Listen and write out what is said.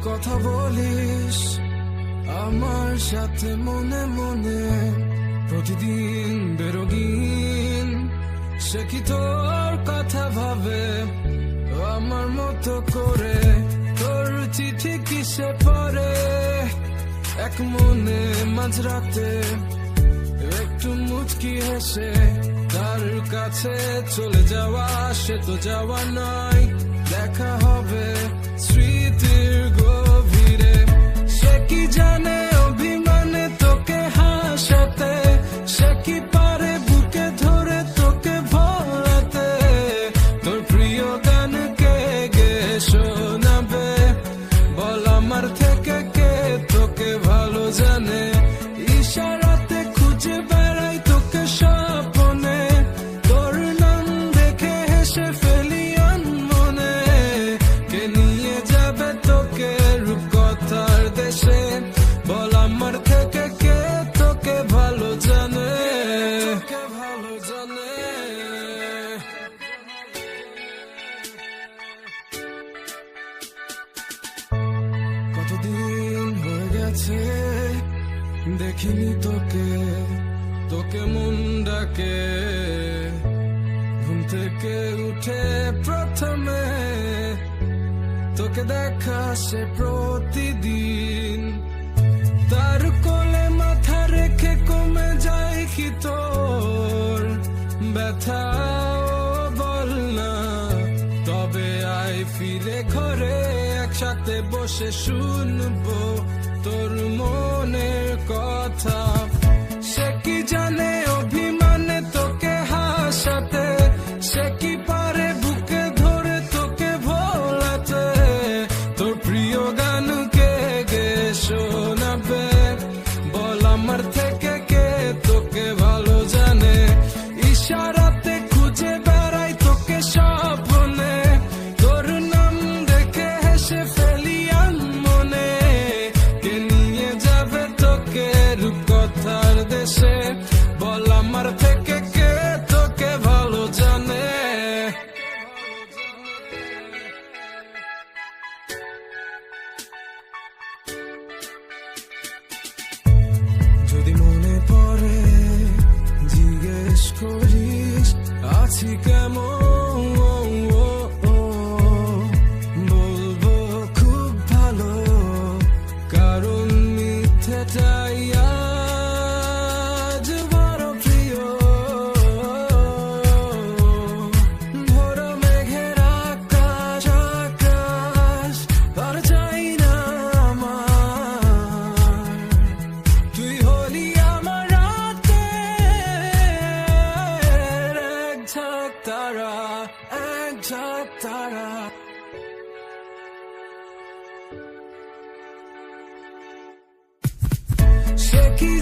কথা বলিস আমার সাথে মনে মনে প্রতিদিন বেরোগিন, সে কি তোর কথা ভাবে আমার মতো করে? তোর চিঠি কিসে পড়ে এক মনে মাঝরাতে, একটু মুচকি হেসে তার কাছে চলে যাওয়া, সে তো যাওয়া নয়, দেখা হবে স্মৃতির গভীরে। সে কি জানে অভিমানে তোকে হাসাতে, সে কি পারে বুকে ধরে তোকে ভোলাতে, তোর প্রিয় গান কে গে শোনাবে বল আমার থেকে কে তোকে ভালো জানে? ইশারাতে খুঁজে বেড়াই তোকে স্বপ্নে, তোর নাম দেখে হেসে ফেলি মনে, কে নিয়ে যাবে তোকে রূপকথার দেশে বল আমার থেকে কে তোকে ভালো জানে? ভালো জানে। কতদিন হয়ে গেছে দেখিনি তোকে, তোকে মন ডাকে ঘুম থেকে উঠে প্রথমে, তোকে দেখা সে প্রতিদিন, তার কোলে মাথা রেখে কমে যায় কি তোর ব্যথা? বল না তবে আয় ফিরে ঘরে, একসাথে বসে শুনবো তোর মনের কথা। সে কি জানে অভিমানে তোকে হাসাতে, সে কি পারে বুকে ধরে তোকে ভোলাতে, তোর প্রিয় গান কে গে শোনাবে বল আমার থেকে কে তোকে ভালো জানে? ইশারাতে খুঁজে বেড়াই তোকে স্বপ্নে, তোর নাম দেখে হেসে ফেলি মনে, কে নিয়ে যাবে তোকে রূপকথার দেশে বল আমার থেকে কে তোকে ভালো জানে? যদি মনে পড়ে জিজ্ঞেস করিস আছি কেমন, বলবো খুব ভালো, কারণ মিথ্যেটাই আজ বড় প্রিয়। ভোর মেঘের আকাশ আকাশ আর চাই না আমার, তুই হলি আমার রাতের এক ঝাঁক তারা, এক ঝাঁক তারা। সে কি